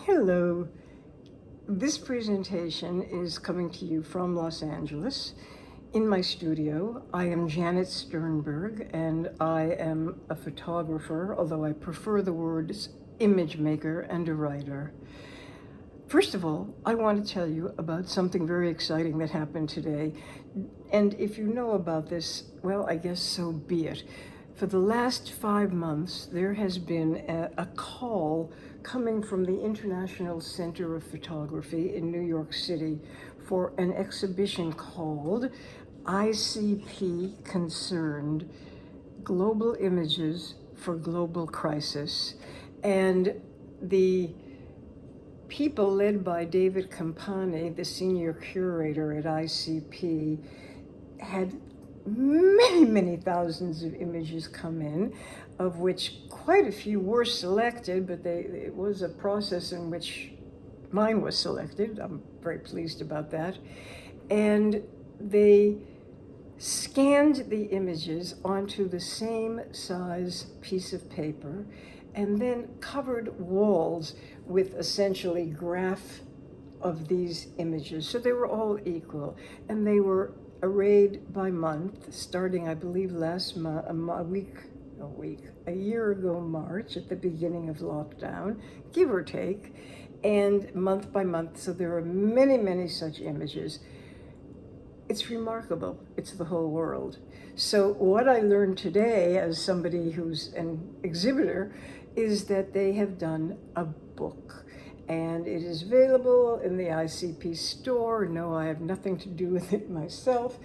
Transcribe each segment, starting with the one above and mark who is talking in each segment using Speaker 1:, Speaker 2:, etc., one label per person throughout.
Speaker 1: Hello. This presentation is coming to you from Los Angeles. In my studio, I am Janet Sternberg, and I am a photographer, although I prefer the words image maker and a writer. First of all, I want to tell you about something very exciting that happened today. And if you know about this, well, I guess so be it. For the last 5 months, there has been a call coming from the International Center of Photography in New York City for an exhibition called ICP Concerned: Global Images for Global Crisis. And the people led by David Campani, the senior curator at ICP, had many thousands of images come in, of which quite a few were selected, but it was a process in which mine was selected. I'm very pleased about that. And they scanned the images onto the same size piece of paper and then covered walls with essentially graph of these images. So they were all equal, and they were arrayed by month, starting, I believe, a year ago, March, at the beginning of lockdown, give or take, and month by month. So there are many such images. It's remarkable. It's the whole world. So what I learned today, as somebody who's an exhibitor, is that they have done a book. And it is available in the ICP store. No, I have nothing to do with it myself,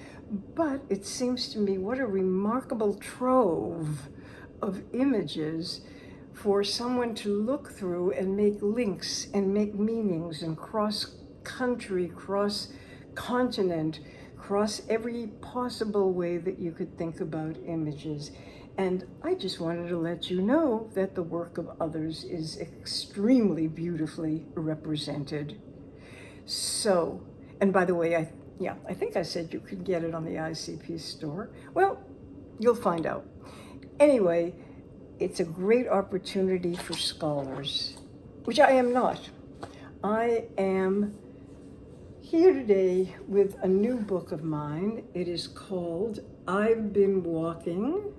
Speaker 1: but it seems to me what a remarkable trove of images for someone to look through and make links and make meanings and cross country, cross continent, cross every possible way that you could think about images. And I just wanted to let you know that the work of others is extremely beautifully represented. So, and by the way, I think I said you could get it on the ICP store. Well, you'll find out. Anyway, it's a great opportunity for scholars, which I am not. I am here today with a new book of mine. It is called I've Been Walking.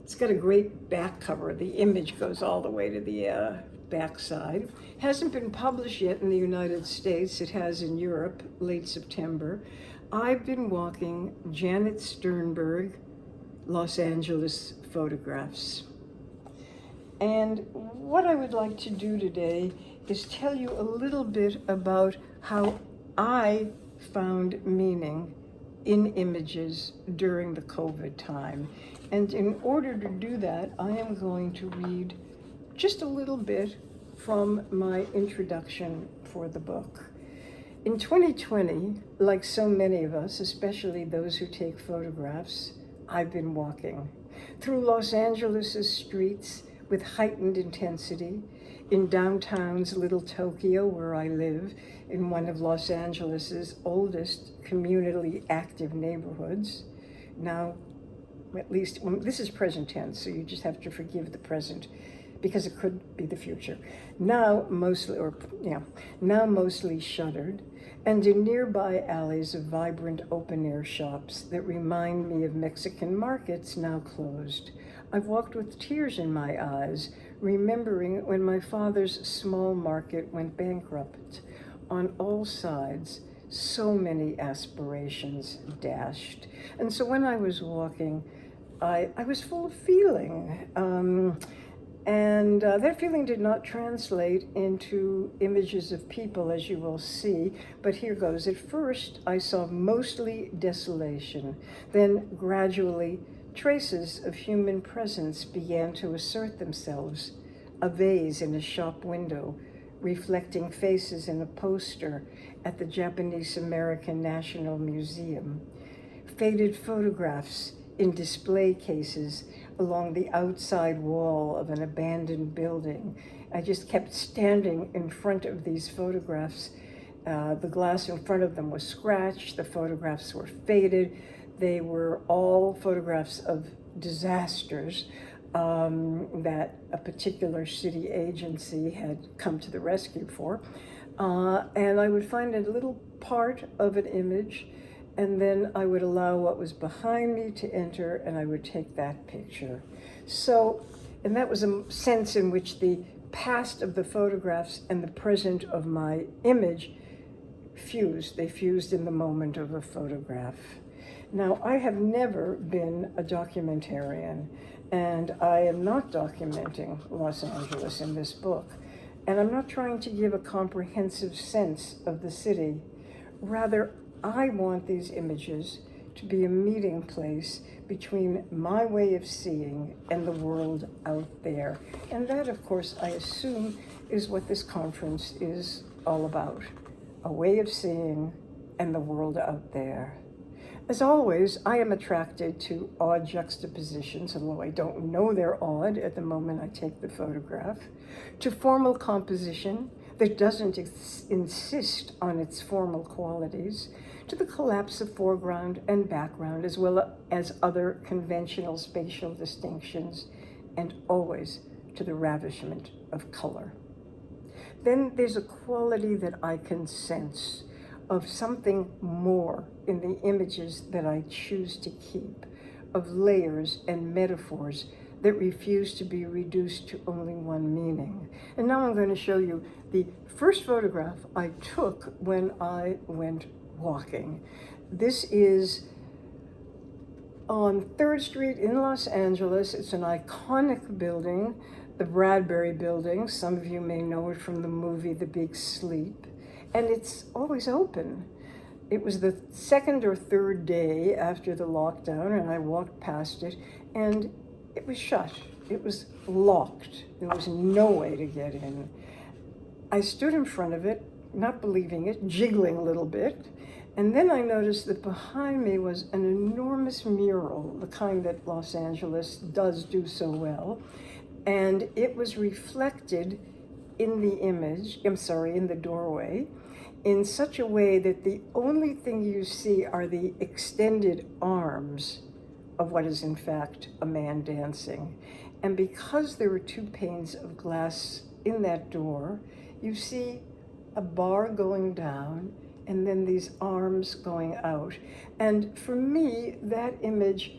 Speaker 1: It's got a great back cover. The image goes all the way to the back side. Hasn't been published yet in the United States. It has in Europe, late September. I've Been Walking, Janet Sternberg, Los Angeles Photographs. And what I would like to do today is tell you a little bit about how I found meaning in images during the COVID time. And in order to do that, I am going to read just a little bit from my introduction for the book. In 2020, like so many of us, especially those who take photographs, I've been walking through Los Angeles' streets with heightened intensity, in downtown's Little Tokyo, where I live, in one of Los Angeles' oldest communally active neighborhoods. Now, at least, this is present tense, so you just have to forgive the present, because it could be the future. Now mostly shuttered, and in nearby alleys of vibrant open-air shops that remind me of Mexican markets now closed. I've walked with tears in my eyes, remembering when my father's small market went bankrupt. On all sides, so many aspirations dashed. And so when I was walking, I was full of feeling. And that feeling did not translate into images of people, as you will see, but here goes. At first, I saw mostly desolation. Then gradually, traces of human presence began to assert themselves. A vase in a shop window, reflecting faces in a poster at the Japanese American National Museum. Faded photographs in display cases along the outside wall of an abandoned building. I just kept standing in front of these photographs. The glass in front of them was scratched, the photographs were faded. They were all photographs of disasters, that a particular city agency had come to the rescue for. And I would find a little part of an image, and then I would allow what was behind me to enter, and I would take that picture. So, and that was a sense in which the past of the photographs and the present of my image fused. They fused in the moment of a photograph. Now, I have never been a documentarian, and I am not documenting Los Angeles in this book. And I'm not trying to give a comprehensive sense of the city. Rather, I want these images to be a meeting place between my way of seeing and the world out there. And that, of course, I assume is what this conference is all about. A way of seeing and the world out there. As always, I am attracted to odd juxtapositions, although I don't know they're odd at the moment I take the photograph, to formal composition that doesn't insist on its formal qualities, to the collapse of foreground and background, as well as other conventional spatial distinctions, and always to the ravishment of color. Then there's a quality that I can sense of something more in the images that I choose to keep, of layers and metaphors that refuse to be reduced to only one meaning. And now I'm going to show you the first photograph I took when I went walking. This is on 3rd Street in Los Angeles. It's an iconic building, the Bradbury Building. Some of you may know it from the movie The Big Sleep. And it's always open. It was the 2nd or 3rd day after the lockdown, and I walked past it, and it was shut. It was locked. There was no way to get in. I stood in front of it, not believing it, jiggling a little bit, and then I noticed that behind me was an enormous mural, the kind that Los Angeles does do so well, and it was reflected in the image, in the doorway, in such a way that the only thing you see are the extended arms of what is in fact a man dancing. And because there were 2 panes of glass in that door, you see a bar going down and then these arms going out. And for me, that image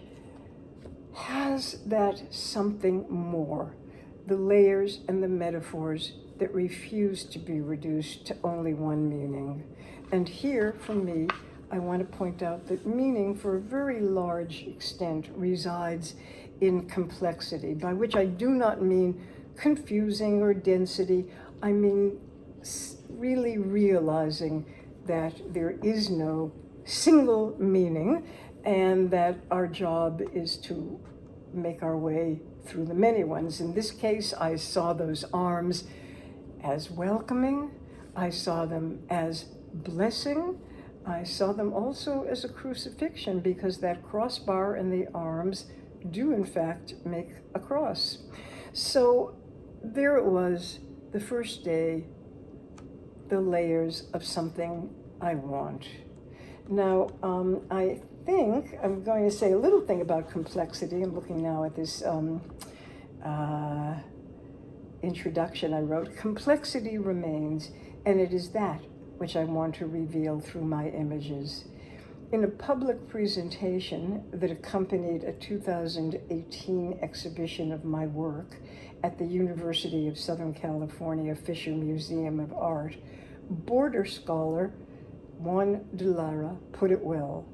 Speaker 1: has that something more, the layers and the metaphors that refuse to be reduced to only one meaning. And here, for me, I want to point out that meaning, for a very large extent, resides in complexity, by which I do not mean confusing or density. I mean really realizing that there is no single meaning, and that our job is to make our way through the many ones. In this case, I saw those arms as welcoming, I saw them as blessing, I saw them also as a crucifixion, because that crossbar and the arms do in fact make a cross. So there it was, the first day, the layers of something I want. Now, I think I'm going to say a little thing about complexity. I'm looking now at this introduction I wrote. Complexity remains, and it is that which I want to reveal through my images. In a public presentation that accompanied a 2018 exhibition of my work at the University of Southern California Fisher Museum of Art, border scholar Juan de Lara put it well.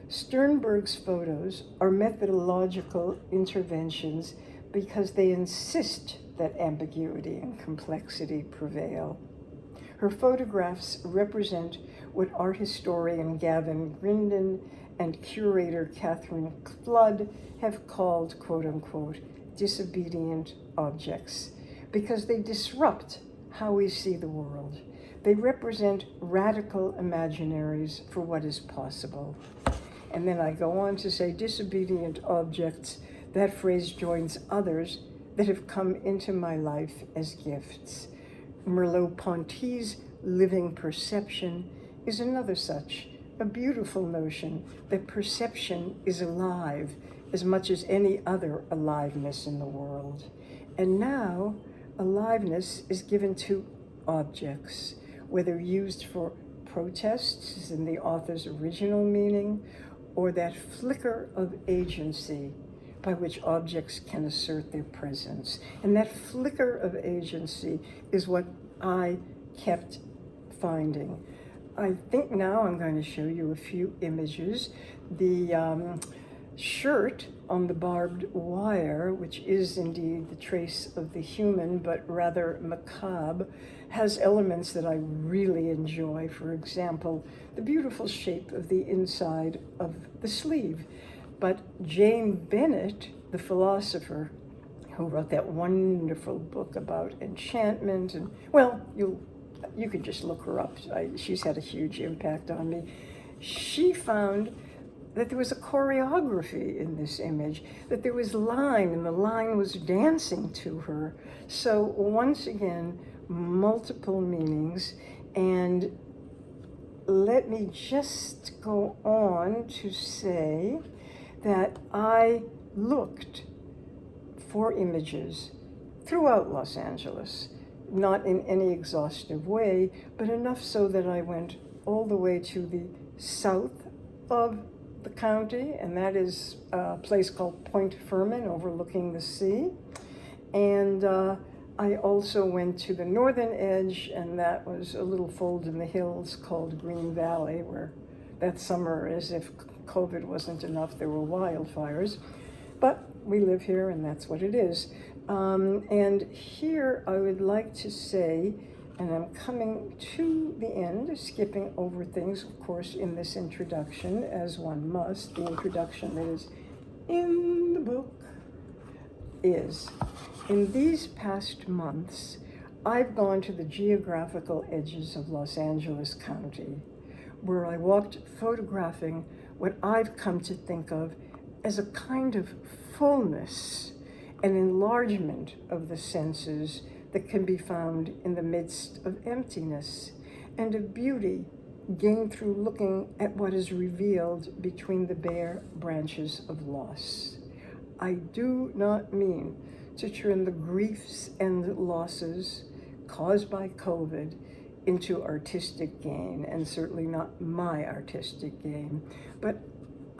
Speaker 1: Sternberg's photos are methodological interventions because they insist that ambiguity and complexity prevail. Her photographs represent what art historian Gavin Grindon and curator Catherine Flood have called, quote unquote, disobedient objects, because they disrupt how we see the world. They represent radical imaginaries for what is possible. And then I go on to say disobedient objects. That phrase joins others that have come into my life as gifts. Merleau-Ponty's living perception is another such, a beautiful notion that perception is alive as much as any other aliveness in the world. And now, aliveness is given to objects, whether used for protests, as in the author's original meaning, or that flicker of agency by which objects can assert their presence. And that flicker of agency is what I kept finding. I think now I'm going to show you a few images. The shirt on the barbed wire, which is indeed the trace of the human, but rather macabre, has elements that I really enjoy. For example, the beautiful shape of the inside of the sleeve. But Jane Bennett, the philosopher, who wrote that wonderful book about enchantment, and well, you could just look her up. She's had a huge impact on me. She found that there was a choreography in this image, that there was line, and the line was dancing to her. So once again, multiple meanings. And let me just go on to say that I looked for images throughout Los Angeles, not in any exhaustive way, but enough so that I went all the way to the south of the county, and that is a place called Point Fermin overlooking the sea. And I also went to the northern edge, and that was a little fold in the hills called Green Valley, where that summer, as if COVID wasn't enough, there were wildfires. But we live here, and that's what it is. And here I would like to say, and I'm coming to the end, skipping over things, of course, in this introduction, as one must. The introduction that is in the book is, in these past months, I've gone to the geographical edges of Los Angeles County, where I walked photographing what I've come to think of as a kind of fullness, an enlargement of the senses that can be found in the midst of emptiness, and of beauty gained through looking at what is revealed between the bare branches of loss. I do not mean to turn the griefs and losses caused by COVID into artistic gain, and certainly not my artistic gain, but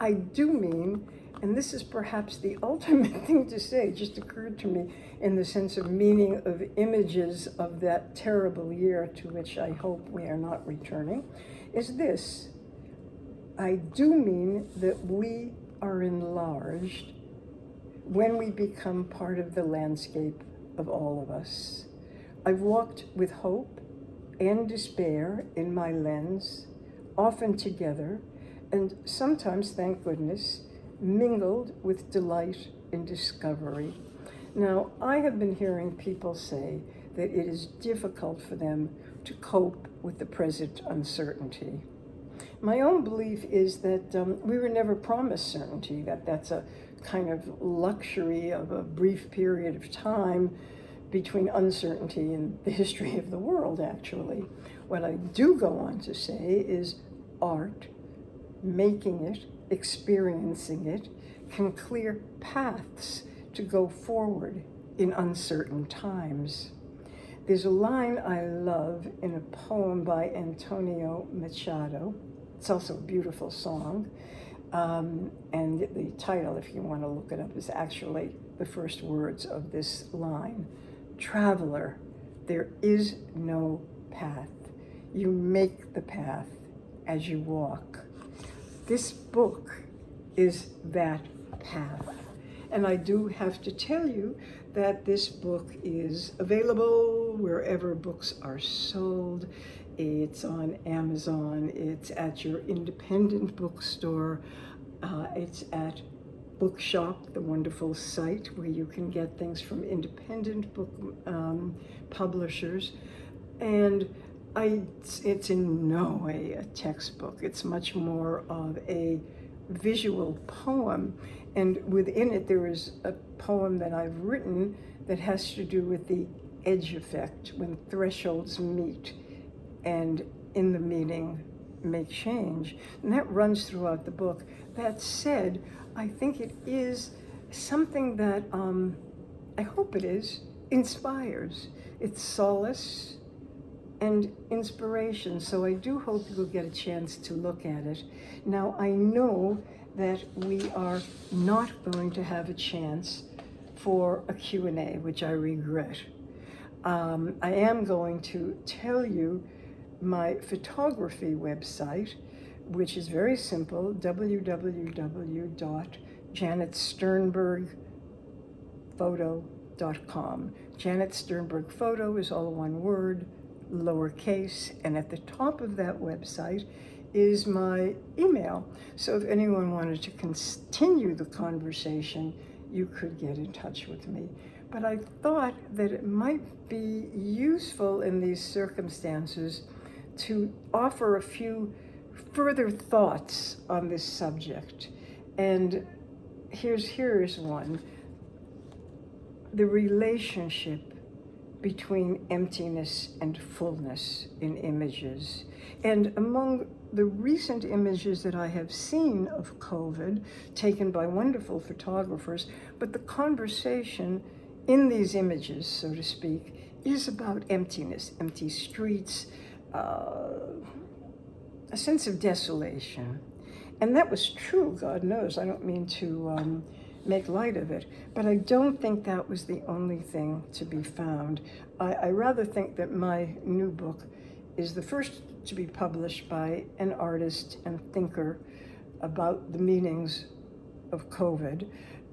Speaker 1: I do mean, and this is perhaps the ultimate thing to say, it just occurred to me in the sense of meaning of images of that terrible year to which I hope we are not returning, is this. I do mean that we are enlarged when we become part of the landscape of all of us. I've walked with hope and despair in my lens, often together, and sometimes, thank goodness, mingled with delight and discovery. Now, I have been hearing people say that it is difficult for them to cope with the present uncertainty. My own belief is that we were never promised certainty, that's a kind of luxury of a brief period of time between uncertainty and the history of the world, actually. What I do go on to say is art, making it, experiencing it, can clear paths to go forward in uncertain times. There's a line I love in a poem by Antonio Machado. It's also a beautiful song. And the title, if you want to look it up, is actually the first words of this line. Traveler, there is no path. You make the path as you walk. This book is that path. And I do have to tell you that this book is available wherever books are sold. It's on Amazon, it's at your independent bookstore, it's at Bookshop, the wonderful site where you can get things from independent book publishers. And it's in no way a textbook. It's much more of a visual poem. And within it, there is a poem that I've written that has to do with the edge effect, when thresholds meet, and in the meeting, make change. And that runs throughout the book. That said, I think it is something that, I hope it is, inspires. It's solace and inspiration. So I do hope you'll get a chance to look at it. Now, I know that we are not going to have a chance for a Q&A, which I regret. I am going to tell you my photography website, which is very simple, www.janetsternbergphoto.com. Janet Sternberg Photo is all one word, lowercase, and at the top of that website is my email. So if anyone wanted to continue the conversation, you could get in touch with me. But I thought that it might be useful in these circumstances to offer a few further thoughts on this subject. And here's one. The relationship between emptiness and fullness in images. And among the recent images that I have seen of COVID, taken by wonderful photographers, but the conversation in these images, so to speak, is about emptiness, empty streets, a sense of desolation. And that was true, God knows. I don't mean to make light of it, but I don't think that was the only thing to be found. I rather think that my new book is the first to be published by an artist and thinker about the meanings of COVID.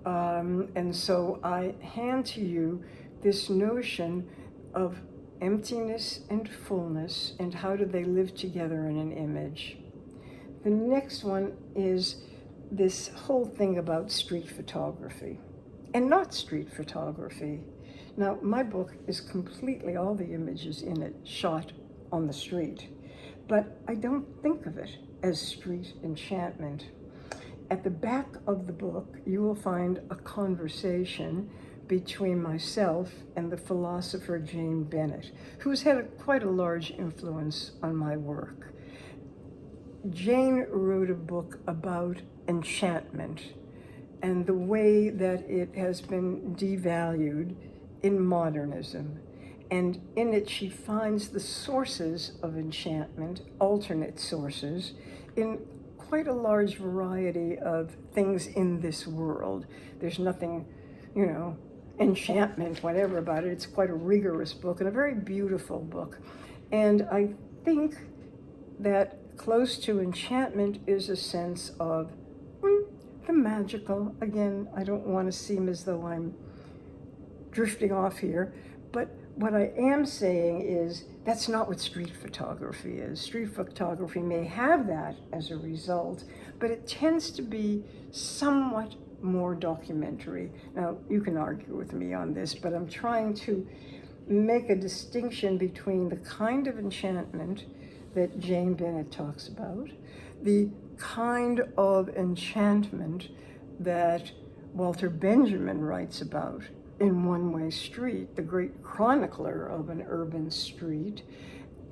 Speaker 1: And so I hand to you this notion of emptiness and fullness, and how do they live together in an image. The next one is this whole thing about street photography and not street photography. Now, my book is completely, all the images in it, shot on the street, but I don't think of it as street enchantment. At the back of the book, you will find a conversation between myself and the philosopher Jane Bennett, who's had quite a large influence on my work. Jane wrote a book about enchantment and the way that it has been devalued in modernism. And in it, she finds the sources of enchantment, alternate sources, in quite a large variety of things in this world. There's nothing, enchantment, whatever about it. It's quite a rigorous book and a very beautiful book. And I think that close to enchantment is a sense of the magical. Again, I don't want to seem as though I'm drifting off here, but what I am saying is that's not what street photography is. Street photography may have that as a result, but it tends to be somewhat more documentary. Now, you can argue with me on this, but I'm trying to make a distinction between the kind of enchantment that Jane Bennett talks about, the kind of enchantment that Walter Benjamin writes about in One Way Street, the great chronicler of an urban street,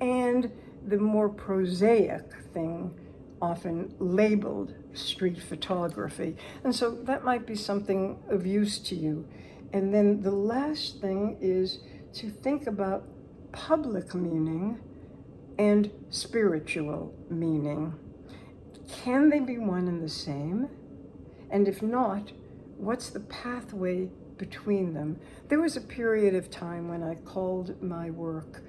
Speaker 1: and the more prosaic thing often labeled street photography. And so that might be something of use to you. And then the last thing is to think about public meaning and spiritual meaning. Can they be one and the same? And if not, what's the pathway between them? There was a period of time when I called my work,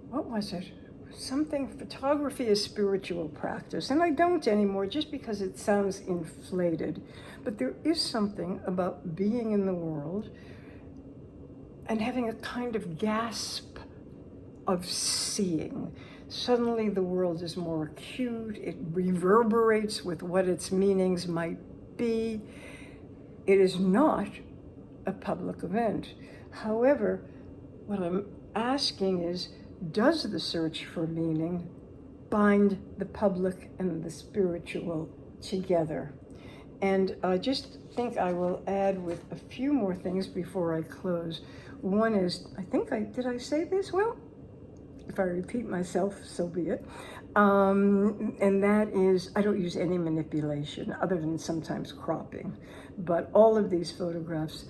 Speaker 1: what was it? Something, photography is spiritual practice. And I don't anymore just because it sounds inflated. But there is something about being in the world and having a kind of gasp of seeing. Suddenly the world is more acute. It reverberates with what its meanings might be. It is not a public event. However, what I'm asking is, does the search for meaning bind the public and the spiritual together? And I just think I will add with a few more things before I close. One is, did I say this? Well, If I repeat myself, so be it. And that is, I don't use any manipulation other than sometimes cropping. But all of these photographs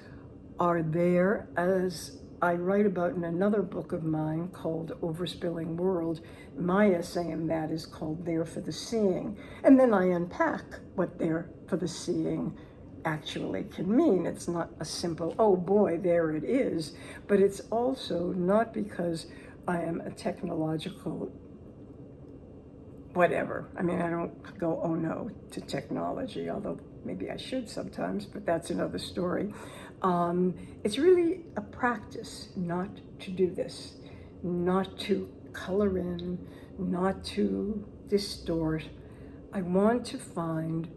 Speaker 1: are there, as I write about in another book of mine called Overspilling World. My essay in that is called There for the Seeing. And then I unpack what there for the seeing actually can mean. It's not a simple, oh boy, there it is, but it's also not because I am a technological whatever. I mean, I don't go, oh no, to technology, although maybe I should sometimes, but that's another story. It's really a practice not to do this, not to color in, not to distort. I want to find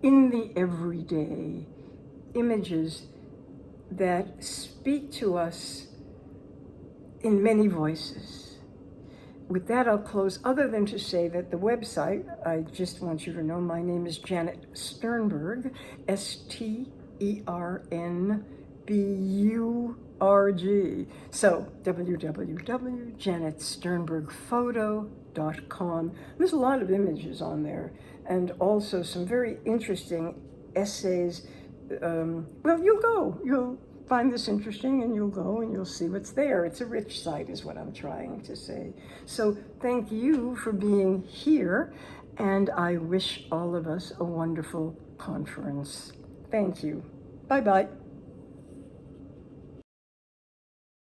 Speaker 1: in the everyday images that speak to us in many voices. With that, I'll close, other than to say that the website, I just want you to know, my name is Janet Sternberg, Sternburg. So, www.janetsternbergphoto.com. There's a lot of images on there, and also some very interesting essays. Well, you'll find this interesting, and you'll go and you'll see what's there. It's a rich site is what I'm trying to say. So thank you for being here, and I wish all of us a wonderful conference. Thank you. Bye-bye.